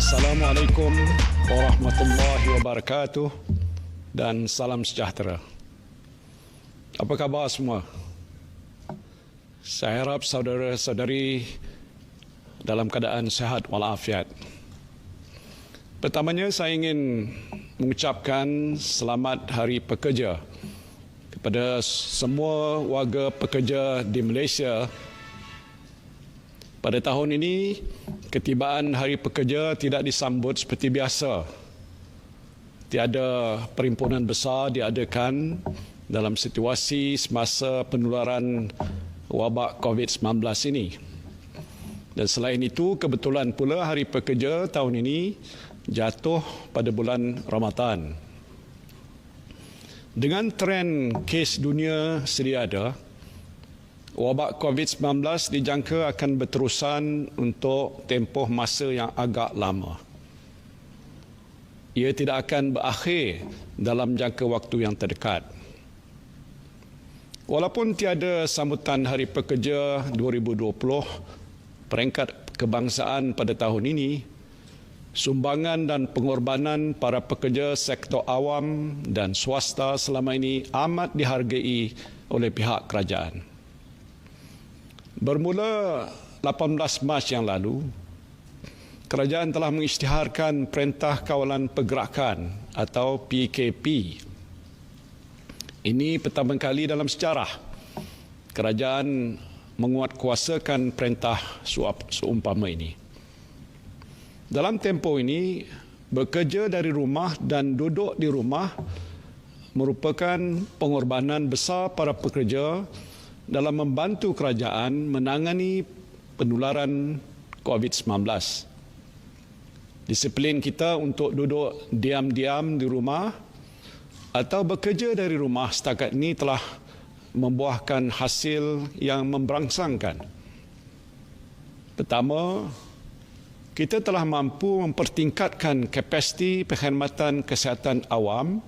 Assalamualaikum warahmatullahi wabarakatuh dan salam sejahtera. Apa khabar semua? Saya harap saudara-saudari dalam keadaan sihat walafiat. Pertamanya saya ingin mengucapkan selamat Hari Pekerja kepada semua warga pekerja di Malaysia. Pada tahun ini, ketibaan Hari Pekerja tidak disambut seperti biasa. Tiada perhimpunan besar diadakan dalam situasi semasa penularan wabak COVID-19 ini. Dan selain itu, kebetulan pula Hari Pekerja tahun ini jatuh pada bulan Ramadan. Dengan tren kes dunia sedia ada, wabak COVID-19 dijangka akan berterusan untuk tempoh masa yang agak lama. Ia tidak akan berakhir dalam jangka waktu yang terdekat. Walaupun tiada sambutan Hari Pekerja 2020, peringkat kebangsaan pada tahun ini, sumbangan dan pengorbanan para pekerja sektor awam dan swasta selama ini amat dihargai oleh pihak kerajaan. Bermula 18 Mac yang lalu, kerajaan telah mengisytiharkan Perintah Kawalan Pergerakan atau PKP. Ini pertama kali dalam sejarah kerajaan menguatkuasakan perintah seumpama ini. Dalam tempoh ini, bekerja dari rumah dan duduk di rumah merupakan pengorbanan besar para pekerja dalam membantu kerajaan menangani penularan COVID-19. Disiplin kita untuk duduk diam-diam di rumah atau bekerja dari rumah setakat ini telah membuahkan hasil yang memberangsangkan. Pertama, kita telah mampu mempertingkatkan kapasiti perkhidmatan kesihatan awam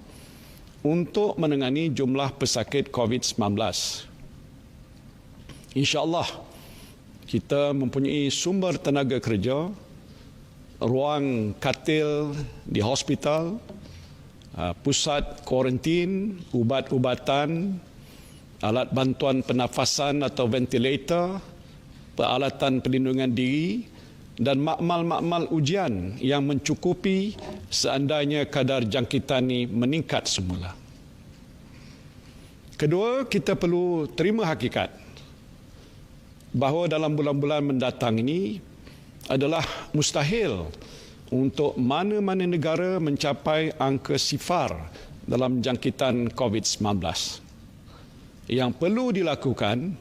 untuk menangani jumlah pesakit COVID-19. InsyaAllah, kita mempunyai sumber tenaga kerja, ruang katil di hospital, pusat kuarantin, ubat-ubatan, alat bantuan pernafasan atau ventilator, peralatan perlindungan diri dan makmal-makmal ujian yang mencukupi seandainya kadar jangkitan ini meningkat semula. Kedua, kita perlu terima hakikat bahawa dalam bulan-bulan mendatang ini adalah mustahil untuk mana-mana negara mencapai angka sifar dalam jangkitan COVID-19. Yang perlu dilakukan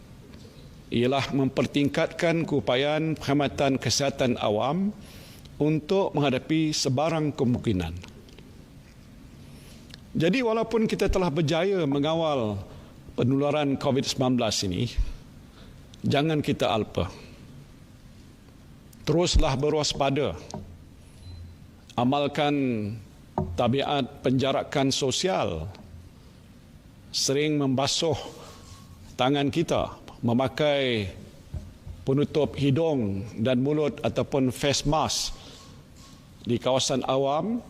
ialah mempertingkatkan keupayaan perkhidmatan kesihatan awam untuk menghadapi sebarang kemungkinan. Jadi walaupun kita telah berjaya mengawal penularan COVID-19 ini, jangan kita alpa. Teruslah berwaspada. Amalkan tabiat penjarakan sosial. Sering membasuh tangan kita, memakai penutup hidung dan mulut ataupun face mask di kawasan awam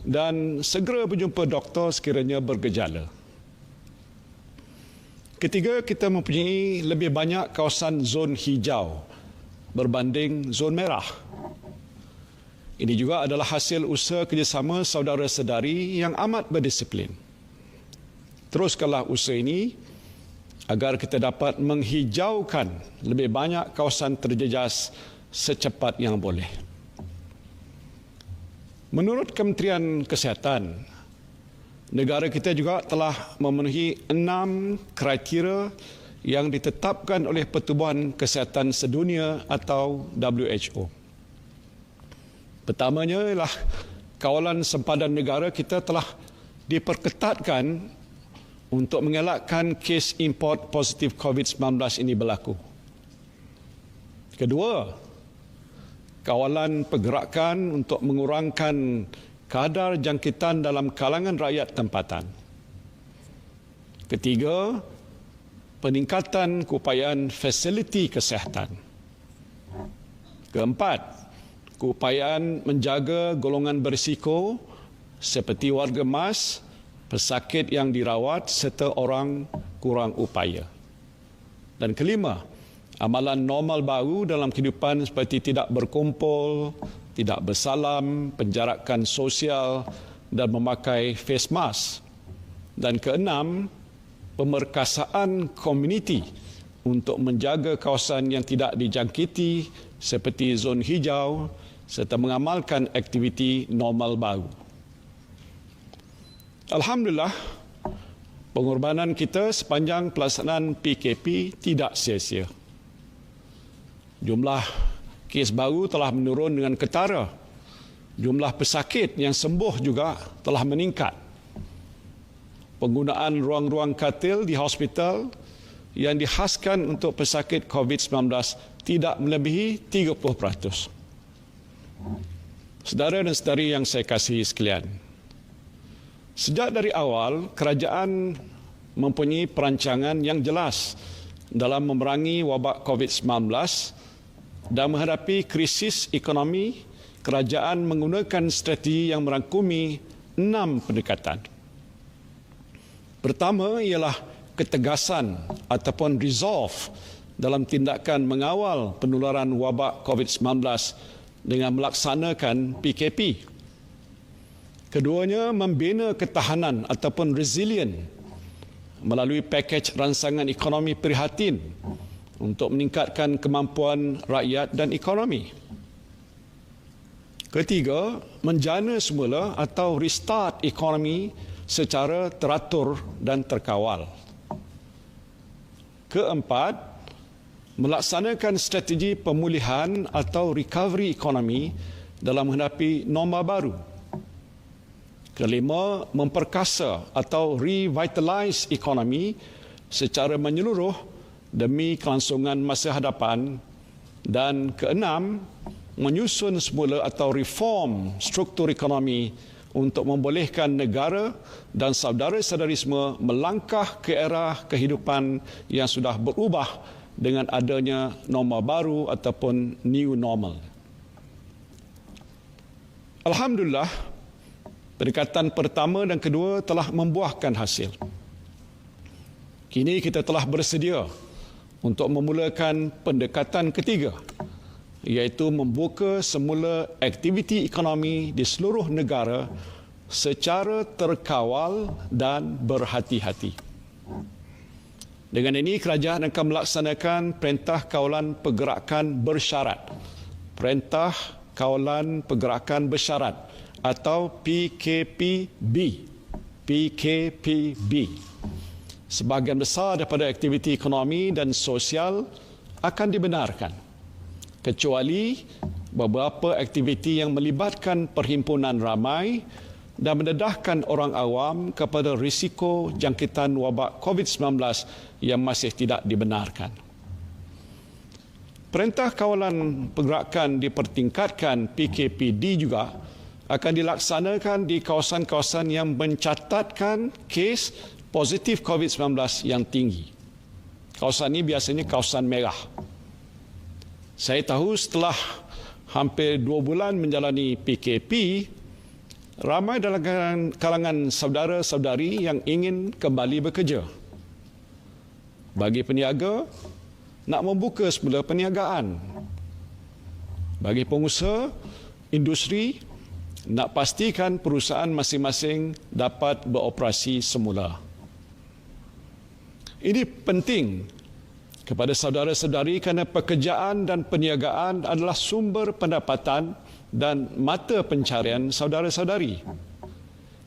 dan segera berjumpa doktor sekiranya bergejala. Ketiga, kita mempunyai lebih banyak kawasan zon hijau berbanding zon merah. Ini juga adalah hasil usaha kerjasama saudara-saudari yang amat berdisiplin. Teruskanlah usaha ini agar kita dapat menghijaukan lebih banyak kawasan terjejas secepat yang boleh. Menurut Kementerian Kesihatan, negara kita juga telah memenuhi 6 kriteria yang ditetapkan oleh Pertubuhan Kesihatan Sedunia atau WHO. Pertamanya ialah kawalan sempadan negara kita telah diperketatkan untuk mengelakkan kes import positif COVID-19 ini berlaku. Kedua, kawalan pergerakan untuk mengurangkan kadar jangkitan dalam kalangan rakyat tempatan. Ketiga, peningkatan keupayaan fasiliti kesihatan. Keempat, keupayaan menjaga golongan berisiko seperti warga emas, pesakit yang dirawat serta orang kurang upaya. Dan kelima, amalan normal baru dalam kehidupan seperti tidak berkumpul, tidak bersalam, penjarakan sosial dan memakai face mask. Dan keenam, pemerkasaan komuniti untuk menjaga kawasan yang tidak dijangkiti seperti zon hijau serta mengamalkan aktiviti normal baru. Alhamdulillah, pengorbanan kita sepanjang pelaksanaan PKP tidak sia-sia. Jumlah kes baru telah menurun dengan ketara. Jumlah pesakit yang sembuh juga telah meningkat. Penggunaan ruang-ruang katil di hospital yang dihaskan untuk pesakit COVID-19 tidak melebihi 30%. Saudara dan saudari yang saya kasihi sekalian, sejak dari awal, kerajaan mempunyai perancangan yang jelas dalam memerangi wabak COVID-19 dan menghadapi krisis ekonomi. Kerajaan menggunakan strategi yang merangkumi 6 pendekatan. Pertama ialah ketegasan ataupun resolve dalam tindakan mengawal penularan wabak COVID-19 dengan melaksanakan PKP. Keduanya, membina ketahanan ataupun resilient melalui pakej ransangan ekonomi prihatin untuk meningkatkan kemampuan rakyat dan ekonomi. Ketiga, menjana semula atau restart ekonomi secara teratur dan terkawal. Keempat, melaksanakan strategi pemulihan atau recovery ekonomi dalam menghadapi norma baru. Kelima, memperkasa atau revitalize ekonomi secara menyeluruh demi kelangsungan masa hadapan. Dan keenam, menyusun semula atau reform struktur ekonomi untuk membolehkan negara dan saudara-saudari melangkah ke era kehidupan yang sudah berubah dengan adanya norma baru ataupun new normal. Alhamdulillah, pendekatan pertama dan kedua telah membuahkan hasil. Kini kita telah bersedia untuk memulakan pendekatan ketiga, iaitu membuka semula aktiviti ekonomi di seluruh negara secara terkawal dan berhati-hati. Dengan ini, kerajaan akan melaksanakan Perintah Kawalan Pergerakan Bersyarat. Perintah Kawalan Pergerakan Bersyarat atau PKPB. PKPB. Sebahagian besar daripada aktiviti ekonomi dan sosial akan dibenarkan, kecuali beberapa aktiviti yang melibatkan perhimpunan ramai dan mendedahkan orang awam kepada risiko jangkitan wabak COVID-19 yang masih tidak dibenarkan. Perintah Kawalan Pergerakan dipertingkatkan PKPD juga akan dilaksanakan di kawasan-kawasan yang mencatatkan kes positif COVID-19 yang tinggi. Kawasan ini biasanya kawasan merah. Saya tahu setelah hampir 2 bulan menjalani PKP, ramai dalam kalangan saudara-saudari yang ingin kembali bekerja. Bagi peniaga, nak membuka semula perniagaan. Bagi pengusaha, industri, nak pastikan perusahaan masing-masing dapat beroperasi semula. Ini penting kepada saudara-saudari kerana pekerjaan dan perniagaan adalah sumber pendapatan dan mata pencarian saudara-saudari.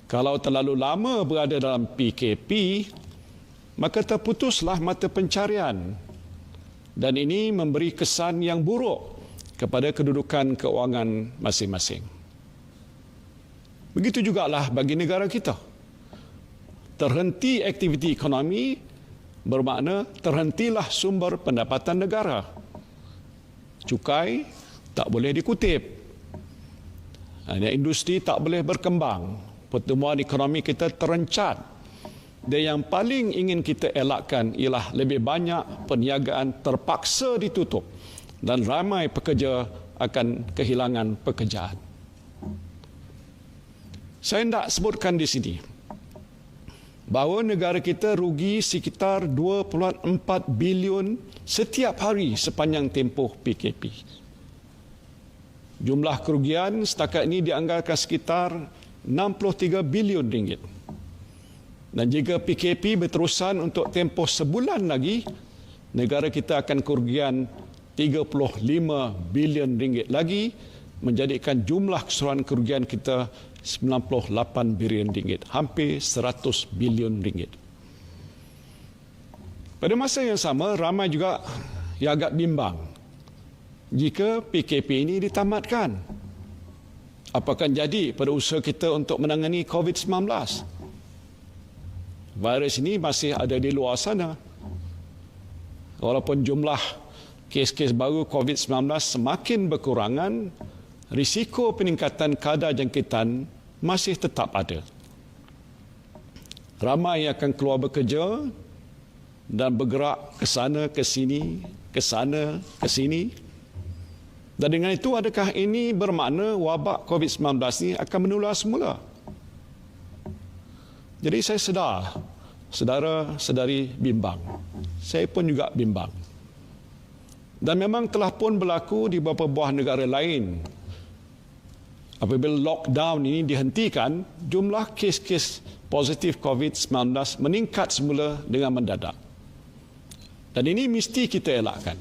Kalau terlalu lama berada dalam PKP, maka terputuslah mata pencarian. Dan ini memberi kesan yang buruk kepada kedudukan keuangan masing-masing. Begitu jugalah bagi negara kita. Terhenti aktiviti ekonomi bermakna terhentilah sumber pendapatan negara. Cukai tak boleh dikutip. Industri tak boleh berkembang. Pertumbuhan ekonomi kita terencat. Dan yang paling ingin kita elakkan ialah lebih banyak perniagaan terpaksa ditutup dan ramai pekerja akan kehilangan pekerjaan. Saya tidak sebutkan di sini bahawa negara kita rugi sekitar 2.4 bilion setiap hari sepanjang tempoh PKP. Jumlah kerugian setakat ini dianggarkan sekitar 63 bilion ringgit. Dan jika PKP berterusan untuk tempoh sebulan lagi, negara kita akan kerugian 35 bilion ringgit lagi, menjadikan jumlah keseluruhan kerugian kita 98 bilion ringgit, hampir 100 bilion ringgit. Pada masa yang sama, ramai juga yang agak bimbang jika PKP ini ditamatkan. Apakah jadi pada usaha kita untuk menangani COVID-19? Virus ini masih ada di luar sana. Walaupun jumlah kes-kes baru COVID-19 semakin berkurangan, risiko peningkatan kadar jangkitan masih tetap ada. Ramai yang akan keluar bekerja dan bergerak ke sana, ke sini, ke sana, ke sini. Dan dengan itu, adakah ini bermakna wabak COVID-19 ini akan menular semula? Jadi saya sedar, saudara-saudari bimbang. Saya pun juga bimbang. Dan memang telah pun berlaku di beberapa buah negara lain. Apabila lockdown ini dihentikan, jumlah kes-kes positif COVID-19 meningkat semula dengan mendadak. Dan ini mesti kita elakkan.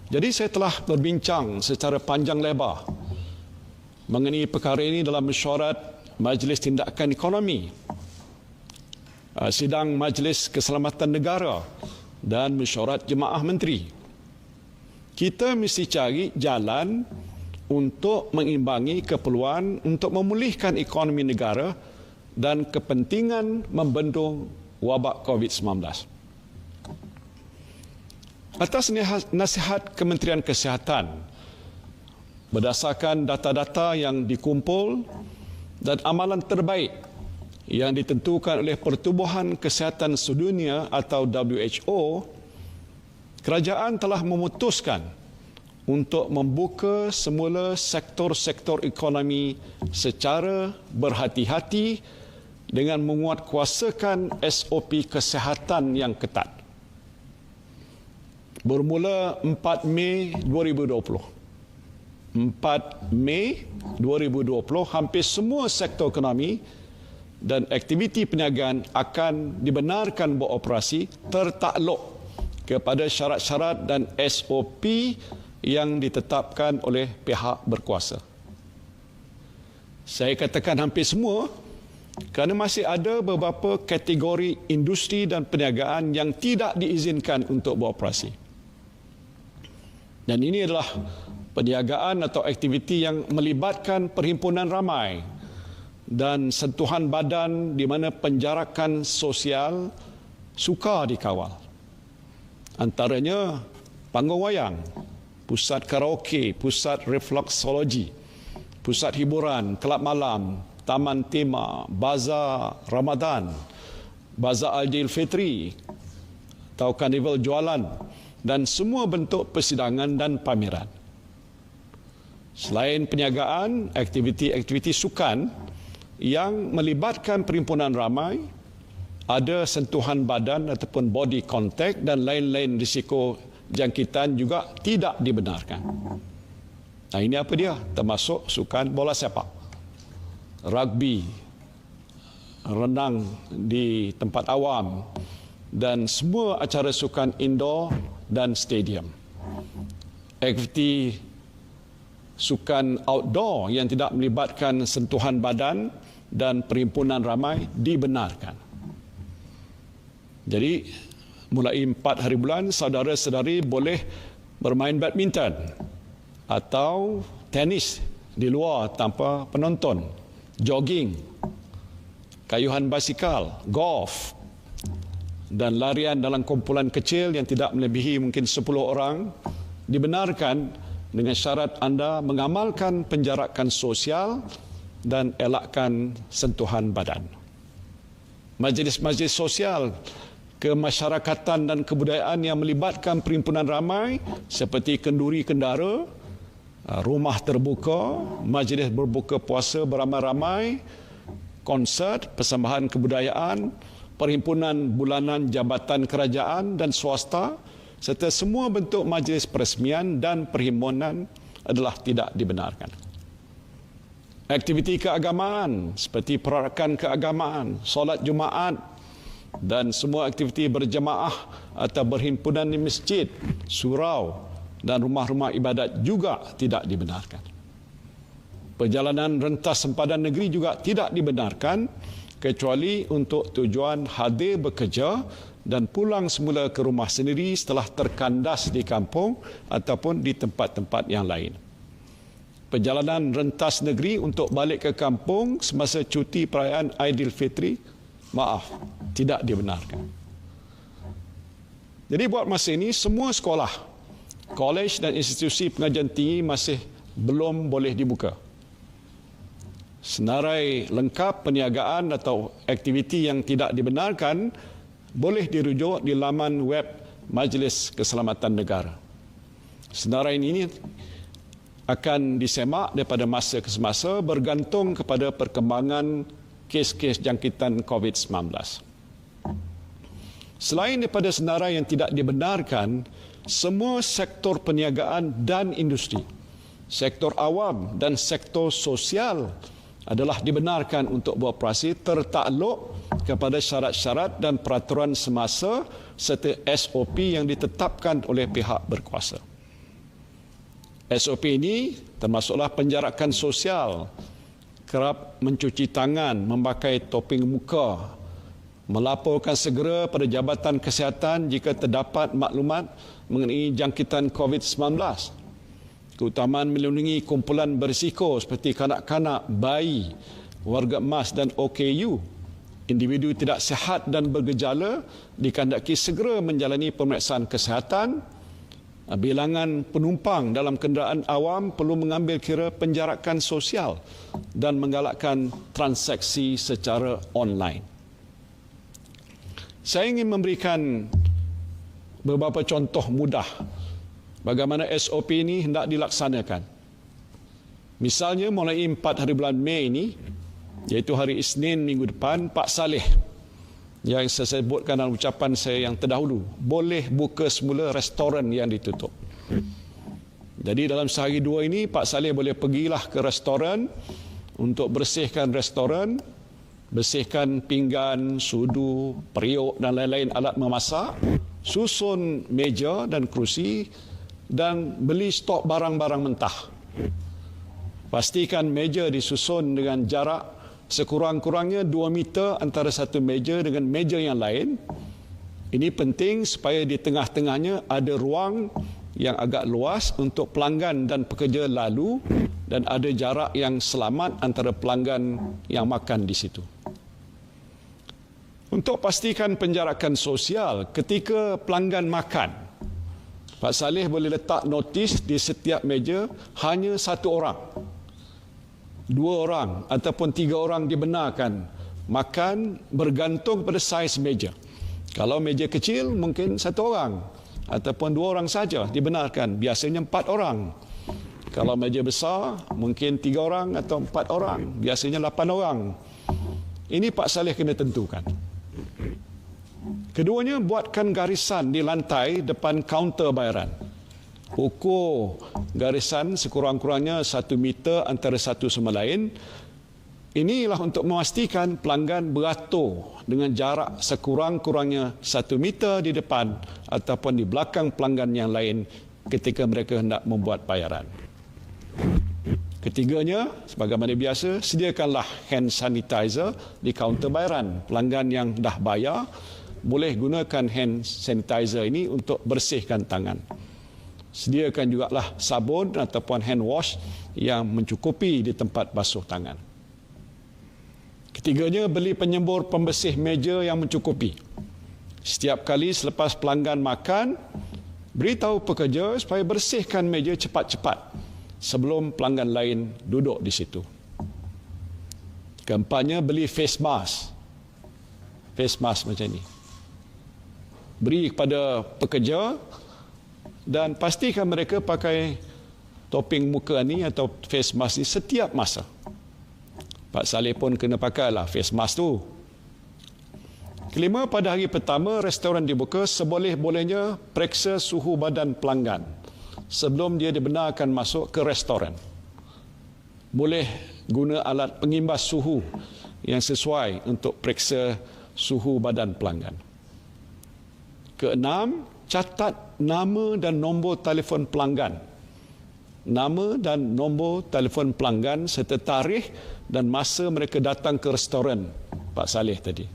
Jadi saya telah berbincang secara panjang lebar mengenai perkara ini dalam mesyuarat Majlis Tindakan Ekonomi, sidang Majlis Keselamatan Negara dan mesyuarat Jemaah Menteri. Kita mesti cari jalan untuk mengimbangi keperluan untuk memulihkan ekonomi negara dan kepentingan membendung wabak COVID-19. Atas nasihat Kementerian Kesihatan, berdasarkan data-data yang dikumpul dan amalan terbaik yang ditentukan oleh Pertubuhan Kesihatan Sedunia atau WHO, kerajaan telah memutuskan untuk membuka semula sektor-sektor ekonomi secara berhati-hati dengan menguatkuasakan SOP kesihatan yang ketat. Bermula 4 Mei 2020. 4 Mei 2020, hampir semua sektor ekonomi dan aktiviti perniagaan akan dibenarkan beroperasi tertakluk kepada syarat-syarat dan SOP yang ditetapkan oleh pihak berkuasa. Saya katakan hampir semua kerana masih ada beberapa kategori industri dan perniagaan yang tidak diizinkan untuk beroperasi. Dan ini adalah perniagaan atau aktiviti yang melibatkan perhimpunan ramai dan sentuhan badan di mana penjarakan sosial sukar dikawal. Antaranya panggung wayang, pusat karaoke, pusat refleksologi, pusat hiburan, kelab malam, taman tema, bazar Ramadan, bazar Aidilfitri atau karnival jualan dan semua bentuk persidangan dan pameran. Selain perniagaan, aktiviti-aktiviti sukan yang melibatkan perhimpunan ramai, ada sentuhan badan ataupun body contact dan lain-lain risiko jangkitan juga tidak dibenarkan. Nah, ini apa dia? Termasuk sukan bola sepak, rugby, renang di tempat awam dan semua acara sukan indoor dan stadium. Aktiviti sukan outdoor yang tidak melibatkan sentuhan badan dan perhimpunan ramai dibenarkan. Jadi, mulai 4 hari bulan, saudara-saudari boleh bermain badminton atau tenis di luar tanpa penonton, jogging, kayuhan basikal, golf, dan larian dalam kumpulan kecil yang tidak melebihi mungkin 10 orang dibenarkan dengan syarat anda mengamalkan penjarakan sosial dan elakkan sentuhan badan. Majlis-majlis sosial kemasyarakatan dan kebudayaan yang melibatkan perhimpunan ramai seperti kenduri kendara, rumah terbuka, majlis berbuka puasa beramai-ramai, konsert, persembahan kebudayaan, perhimpunan bulanan jabatan kerajaan dan swasta serta semua bentuk majlis peresmian dan perhimpunan adalah tidak dibenarkan. Aktiviti keagamaan seperti perarakan keagamaan, solat Jumaat dan semua aktiviti berjemaah atau berhimpunan di masjid, surau dan rumah-rumah ibadat juga tidak dibenarkan. Perjalanan rentas sempadan negeri juga tidak dibenarkan kecuali untuk tujuan hadir bekerja dan pulang semula ke rumah sendiri setelah terkandas di kampung ataupun di tempat-tempat yang lain. Perjalanan rentas negeri untuk balik ke kampung semasa cuti perayaan Aidilfitri, tidak dibenarkan. Jadi buat masa ini, semua sekolah, kolej dan institusi pengajian tinggi masih belum boleh dibuka. Senarai lengkap perniagaan atau aktiviti yang tidak dibenarkan boleh dirujuk di laman web Majlis Keselamatan Negara. Senarai ini akan disemak daripada masa ke semasa bergantung kepada perkembangan kes-kes jangkitan COVID-19. Selain daripada senarai yang tidak dibenarkan, semua sektor perniagaan dan industri, sektor awam dan sektor sosial adalah dibenarkan untuk beroperasi tertakluk kepada syarat-syarat dan peraturan semasa serta SOP yang ditetapkan oleh pihak berkuasa. SOP ini termasuklah penjarakan sosial, kerap mencuci tangan, memakai topeng muka, melaporkan segera pada Jabatan Kesihatan jika terdapat maklumat mengenai jangkitan COVID-19, keutamaan melindungi kumpulan berisiko seperti kanak-kanak, bayi, warga emas dan OKU. Individu tidak sihat dan bergejala dikehendaki segera menjalani pemeriksaan kesihatan. Bilangan penumpang dalam kenderaan awam perlu mengambil kira penjarakan sosial dan menggalakkan transaksi secara online. Saya ingin memberikan beberapa contoh mudah bagaimana SOP ini hendak dilaksanakan. Misalnya mulai 4 hari bulan Mei ini, iaitu hari Isnin minggu depan, Pak Saleh yang saya sebutkan dalam ucapan saya yang terdahulu, boleh buka semula restoran yang ditutup. Jadi dalam sehari dua ini, Pak Saleh boleh pergilah ke restoran untuk bersihkan restoran, bersihkan pinggan, sudu, periuk dan lain-lain alat memasak, susun meja dan kerusi dan beli stok barang-barang mentah. Pastikan meja disusun dengan jarak sekurang-kurangnya 2 meter antara satu meja dengan meja yang lain. Ini penting supaya di tengah-tengahnya ada ruang yang agak luas untuk pelanggan dan pekerja lalu dan ada jarak yang selamat antara pelanggan yang makan di situ. Untuk pastikan penjarakan sosial ketika pelanggan makan, Pak Saleh boleh letak notis di setiap meja hanya 1 orang. 2 orang ataupun 3 orang dibenarkan makan bergantung pada saiz meja. Kalau meja kecil mungkin 1 orang ataupun 2 orang saja dibenarkan, biasanya 4 orang. Kalau meja besar mungkin 3 orang atau 4 orang, biasanya 8 orang. Ini Pak Saleh kena tentukan. Keduanya, buatkan garisan di lantai depan kaunter bayaran. Ukur garisan sekurang-kurangnya 1 meter antara satu sama lain. Inilah untuk memastikan pelanggan beratur dengan jarak sekurang-kurangnya 1 meter di depan ataupun di belakang pelanggan yang lain ketika mereka hendak membuat bayaran. Ketiganya, sebagaimana biasa, sediakanlah hand sanitizer di kaunter bayaran. Pelanggan yang dah bayar boleh gunakan hand sanitizer ini untuk bersihkan tangan. Sediakan jugalah sabun ataupun hand wash yang mencukupi di tempat basuh tangan. Ketiganya, beli penyembur pembersih meja yang mencukupi. Setiap kali selepas pelanggan makan, beritahu pekerja supaya bersihkan meja cepat-cepat sebelum pelanggan lain duduk di situ. Keempatnya, beli face mask. Face mask macam ni. beri kepada pekerja dan pastikan mereka pakai topeng muka ni atau face mask ni setiap masa. Pak Saleh pun kena pakailah face mask tu. Kelima, pada hari pertama restoran dibuka, seboleh-bolehnya periksa suhu badan pelanggan sebelum dia dibenarkan masuk ke restoran. Boleh guna alat pengimbas suhu yang sesuai untuk periksa suhu badan pelanggan. Keenam, catat nama dan nombor telefon pelanggan. Nama dan nombor telefon pelanggan serta tarikh dan masa mereka datang ke restoran Pak Saleh tadi.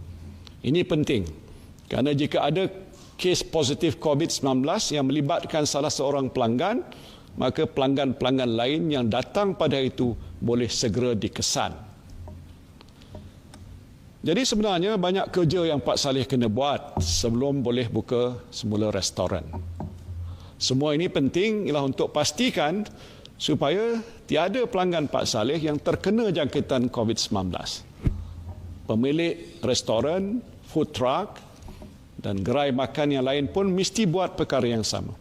Ini penting kerana jika ada kes positif COVID-19 yang melibatkan salah seorang pelanggan, maka pelanggan-pelanggan lain yang datang pada itu boleh segera dikesan. Jadi sebenarnya banyak kerja yang Pak Saleh kena buat sebelum boleh buka semula restoran. Semua ini penting ialah untuk pastikan supaya tiada pelanggan Pak Saleh yang terkena jangkitan COVID-19. Pemilik restoran, food truck dan gerai makan yang lain pun mesti buat perkara yang sama.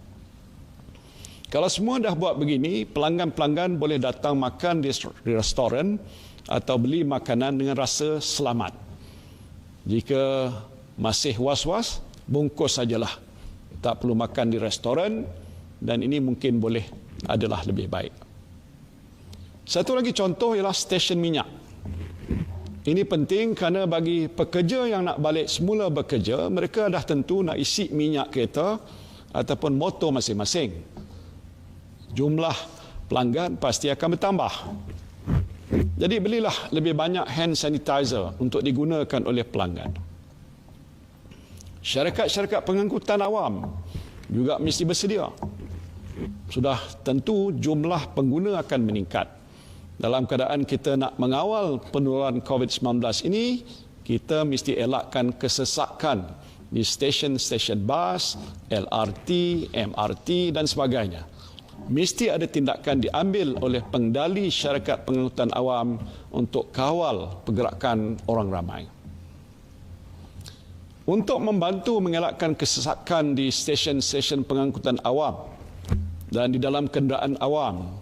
Kalau semua dah buat begini, pelanggan-pelanggan boleh datang makan di restoran atau beli makanan dengan rasa selamat. Jika masih was-was, bungkus sajalah. Tak perlu makan di restoran dan ini mungkin boleh adalah lebih baik. Satu lagi contoh ialah stesen minyak. Ini penting kerana bagi pekerja yang nak balik semula bekerja, mereka dah tentu nak isi minyak kereta ataupun motor masing-masing. Jumlah pelanggan pasti akan bertambah. Jadi belilah lebih banyak hand sanitizer untuk digunakan oleh pelanggan. Syarikat-syarikat pengangkutan awam juga mesti bersedia. Sudah tentu jumlah pengguna akan meningkat. Dalam keadaan kita nak mengawal penularan COVID-19 ini, kita mesti elakkan kesesakan di stesen-stesen bas, LRT, MRT dan sebagainya. Mesti ada tindakan diambil oleh pengendali syarikat pengangkutan awam untuk kawal pergerakan orang ramai. Untuk membantu mengelakkan kesesakan di stesen-stesen pengangkutan awam dan di dalam kenderaan awam,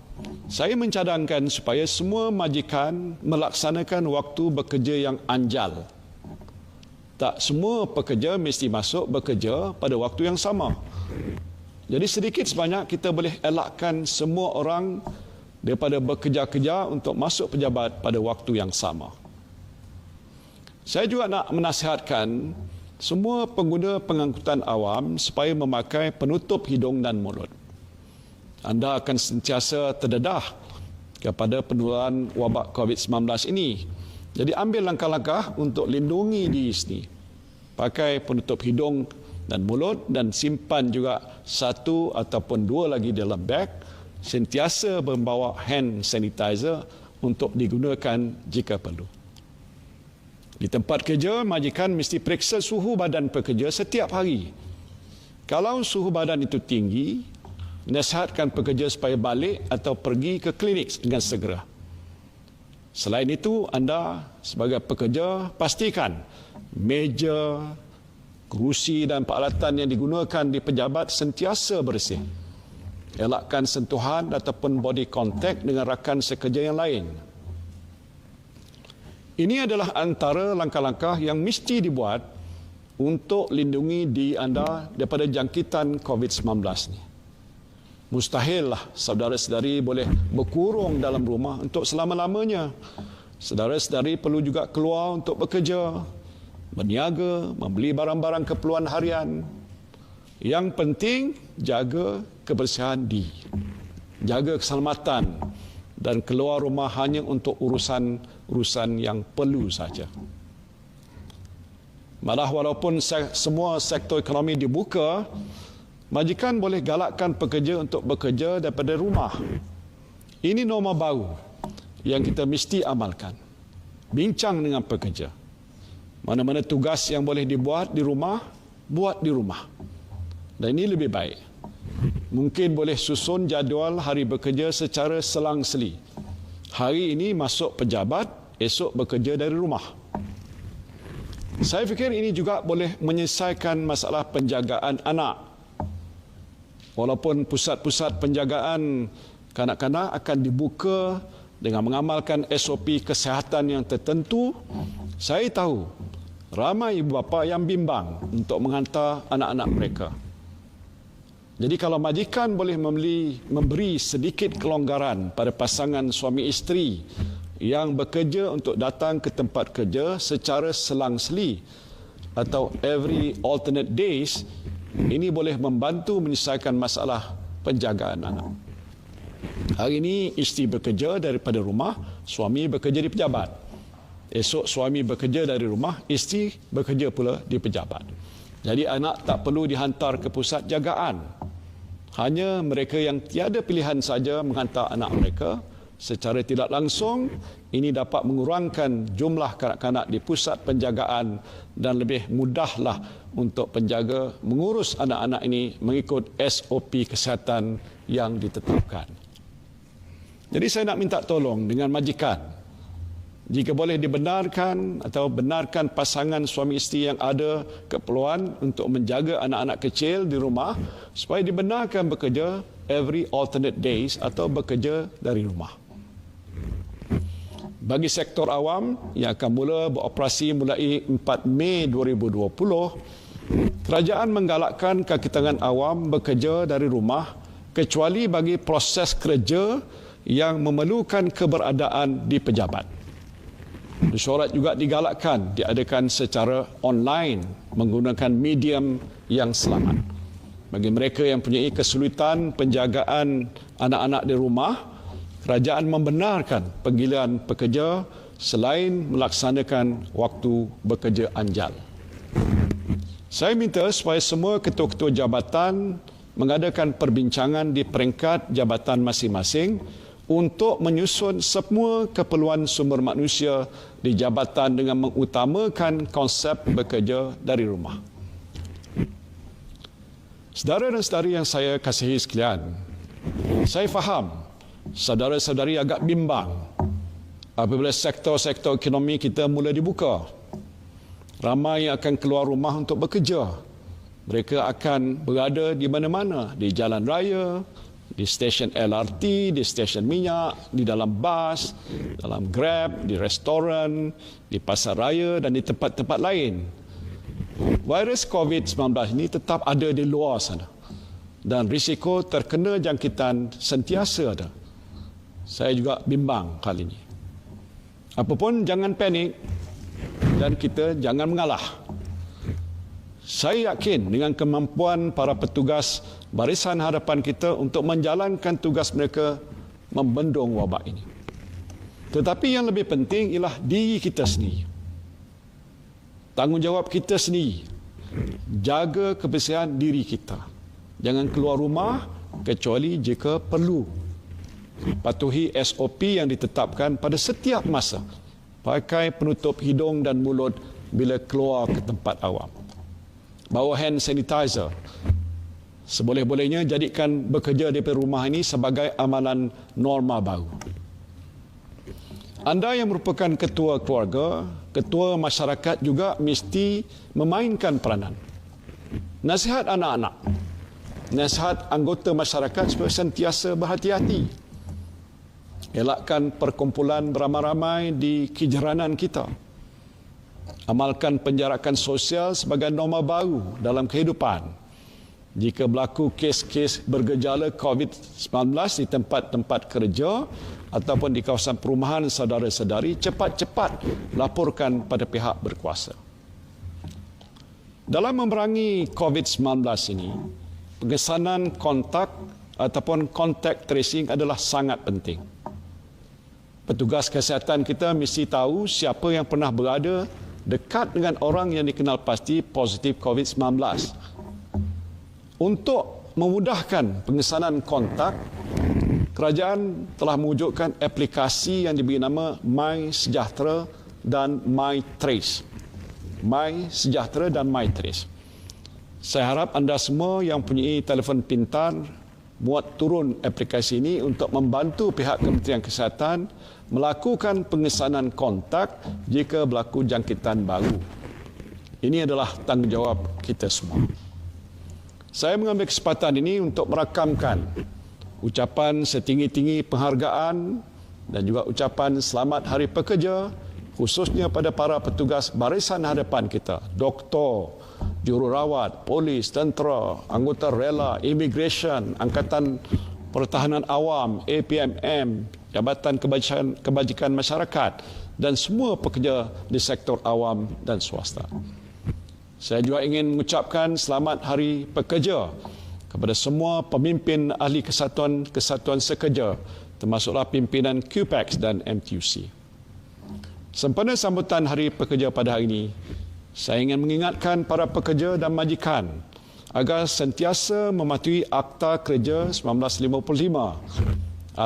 saya mencadangkan supaya semua majikan melaksanakan waktu bekerja yang anjal. Tak semua pekerja mesti masuk bekerja pada waktu yang sama. Jadi sedikit sebanyak kita boleh elakkan semua orang daripada bekerja-kerja untuk masuk pejabat pada waktu yang sama. Saya juga nak menasihatkan semua pengguna pengangkutan awam supaya memakai penutup hidung dan mulut. Anda akan sentiasa terdedah kepada penularan wabak COVID-19 ini. Jadi ambil langkah-langkah untuk lindungi diri sendiri. Pakai penutup hidung dan mulut dan simpan juga satu ataupun dua lagi dalam beg. Sentiasa membawa hand sanitizer untuk digunakan jika perlu. Di tempat kerja, majikan mesti periksa suhu badan pekerja setiap hari. Kalau suhu badan itu tinggi, nasihatkan pekerja supaya balik atau pergi ke klinik dengan segera. Selain itu, anda sebagai pekerja pastikan meja, kerusi dan peralatan yang digunakan di pejabat sentiasa bersih. Elakkan sentuhan ataupun body contact dengan rakan sekerja yang lain. Ini adalah antara langkah-langkah yang mesti dibuat untuk lindungi diri anda daripada jangkitan COVID-19 ni. Mustahillah saudara-saudari boleh berkurung dalam rumah untuk selama-lamanya. Saudara-saudari perlu juga keluar untuk bekerja, berniaga, membeli barang-barang keperluan harian. Yang penting, jaga kebersihan diri, jaga keselamatan dan keluar rumah hanya untuk urusan yang perlu saja. Malah walaupun semua sektor ekonomi dibuka, majikan boleh galakkan pekerja untuk bekerja daripada rumah. Ini norma baru yang kita mesti amalkan. Bincang dengan pekerja. Mana-mana tugas yang boleh dibuat di rumah, buat di rumah. Dan ini lebih baik. Mungkin boleh susun jadual hari bekerja secara selang-seli. Hari ini masuk pejabat, esok bekerja dari rumah. Saya fikir ini juga boleh menyelesaikan masalah penjagaan anak. Walaupun pusat-pusat penjagaan kanak-kanak akan dibuka dengan mengamalkan SOP kesihatan yang tertentu, saya tahu ramai ibu bapa yang bimbang untuk menghantar anak-anak mereka. Jadi kalau majikan boleh memberi sedikit kelonggaran pada pasangan suami isteri yang bekerja untuk datang ke tempat kerja secara selang-seli atau every alternate days, ini boleh membantu menyelesaikan masalah penjagaan anak. Hari ini isteri bekerja daripada rumah, suami bekerja di pejabat. Esok suami bekerja dari rumah, isteri bekerja pula di pejabat. Jadi anak tak perlu dihantar ke pusat jagaan. Hanya mereka yang tiada pilihan saja menghantar anak mereka. Secara tidak langsung, ini dapat mengurangkan jumlah kanak-kanak di pusat penjagaan dan lebih mudahlah untuk penjaga mengurus anak-anak ini mengikut SOP kesihatan yang ditetapkan. Jadi saya nak minta tolong dengan majikan. Jika boleh dibenarkan atau benarkan pasangan suami isteri yang ada keperluan untuk menjaga anak-anak kecil di rumah supaya dibenarkan bekerja every alternate days atau bekerja dari rumah. Bagi sektor awam yang akan mula beroperasi mulai 4 Mei 2020, kerajaan menggalakkan kaki tangan awam bekerja dari rumah kecuali bagi proses kerja yang memerlukan keberadaan di pejabat. Mesyuarat juga digalakkan diadakan secara online menggunakan medium yang selamat. Bagi mereka yang mempunyai kesulitan penjagaan anak-anak di rumah, kerajaan membenarkan panggilan pekerja selain melaksanakan waktu bekerja anjal. Saya minta supaya semua ketua-ketua jabatan mengadakan perbincangan di peringkat jabatan masing-masing untuk menyusun semua keperluan sumber manusia di jabatan dengan mengutamakan konsep bekerja dari rumah. Saudara dan saudari yang saya kasihi sekalian, saya faham saudara-saudari agak bimbang apabila sektor-sektor ekonomi kita mula dibuka. Ramai yang akan keluar rumah untuk bekerja. Mereka akan berada di mana-mana, di jalan raya, di stesen LRT, di stesen minyak, di dalam bas, dalam Grab, di restoran, di pasar raya dan di tempat-tempat lain. Virus COVID-19 ini tetap ada di luar sana dan risiko terkena jangkitan sentiasa ada. Saya juga bimbang kali ini. Apapun jangan panik dan kita jangan mengalah. Saya yakin dengan kemampuan para petugas barisan hadapan kita untuk menjalankan tugas mereka membendung wabak ini. Tetapi yang lebih penting ialah diri kita sendiri. Tanggungjawab kita sendiri. Jaga kebersihan diri kita. Jangan keluar rumah kecuali jika perlu. Patuhi SOP yang ditetapkan pada setiap masa. Pakai penutup hidung dan mulut bila keluar ke tempat awam. Bawa hand sanitizer. Seboleh-bolehnya jadikan bekerja di rumah ini sebagai amalan norma baru. Anda yang merupakan ketua keluarga, ketua masyarakat juga mesti memainkan peranan. Nasihat anak-anak, nasihat anggota masyarakat supaya sentiasa berhati-hati. Elakkan perkumpulan beramai-ramai di kejeranan kita. Amalkan penjarakan sosial sebagai norma baru dalam kehidupan. Jika berlaku kes-kes bergejala COVID-19 di tempat-tempat kerja ataupun di kawasan perumahan saudara-saudari, cepat-cepat laporkan pada pihak berkuasa. Dalam memerangi COVID-19 ini, pengesanan kontak ataupun contact tracing adalah sangat penting. Petugas kesihatan kita mesti tahu siapa yang pernah berada dekat dengan orang yang dikenal pasti positif COVID-19. Untuk memudahkan pengesanan kontak, kerajaan telah mewujudkan aplikasi yang diberi nama MySejahtera dan MyTrace. MySejahtera dan MyTrace. Saya harap anda semua yang mempunyai telefon pintar muat turun aplikasi ini untuk membantu pihak Kementerian Kesihatan melakukan pengesanan kontak jika berlaku jangkitan baru. Ini adalah tanggungjawab kita semua. Saya mengambil kesempatan ini untuk merakamkan ucapan setinggi-tinggi penghargaan dan juga ucapan selamat Hari Pekerja khususnya pada para petugas barisan hadapan kita, doktor, jururawat, polis, tentera, anggota rela, immigration, Angkatan Pertahanan Awam, APMM, Jabatan Kebajikan Masyarakat dan semua pekerja di sektor awam dan swasta. Saya juga ingin mengucapkan selamat Hari Pekerja kepada semua pemimpin ahli kesatuan sekerja, termasuklah pimpinan QPEX dan MTUC. Sempena sambutan Hari Pekerja pada hari ini, saya ingin mengingatkan para pekerja dan majikan agar sentiasa mematuhi Akta Kerja 1955,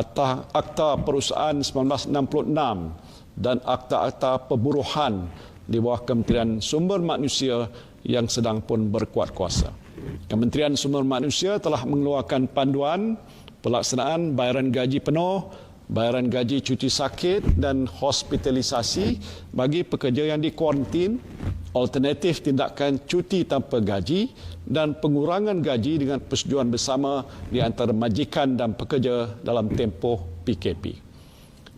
Akta Perusahaan 1966 dan Akta-Akta Perburuhan di bawah Kementerian Sumber Manusia yang sedang pun berkuat kuasa. Kementerian Sumber Manusia telah mengeluarkan panduan pelaksanaan bayaran gaji penuh, bayaran gaji cuti sakit dan hospitalisasi bagi pekerja yang dikuarantin, alternatif tindakan cuti tanpa gaji dan pengurangan gaji dengan persetujuan bersama di antara majikan dan pekerja dalam tempoh PKP.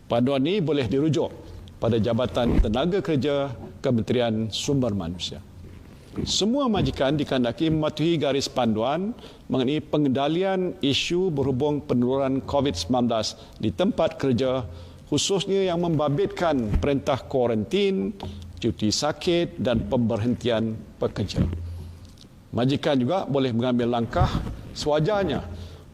Panduan ini boleh dirujuk pada Jabatan Tenaga Kerja Kementerian Sumber Manusia. Semua majikan dikehendaki mematuhi garis panduan mengenai pengendalian isu berhubung penularan COVID-19 di tempat kerja, khususnya yang membabitkan perintah kuarantin, cuti sakit dan pemberhentian pekerja. Majikan juga boleh mengambil langkah sewajarnya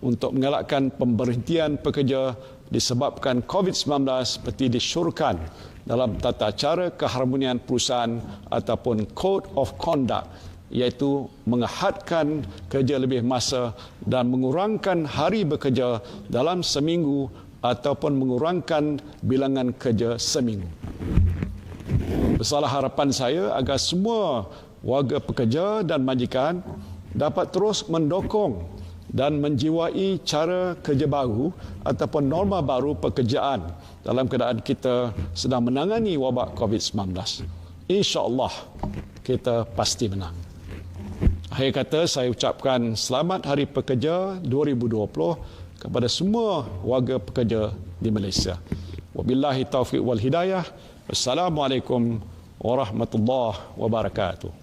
untuk mengelakkan pemberhentian pekerja disebabkan COVID-19 seperti disyorkan dalam tata cara keharmonian perusahaan ataupun Code of Conduct, iaitu mengehadkan kerja lebih masa dan mengurangkan hari bekerja dalam seminggu ataupun mengurangkan bilangan kerja seminggu. Besarlah harapan saya agar semua warga pekerja dan majikan dapat terus mendukung dan menjiwai cara kerja baru ataupun norma baru pekerjaan dalam keadaan kita sedang menangani wabak COVID-19. InsyaAllah kita pasti menang. Akhir kata, saya ucapkan selamat Hari Pekerja 2020 kepada semua warga pekerja di Malaysia. Wabillahi taufiq wal hidayah. Wassalamualaikum warahmatullahi wabarakatuh.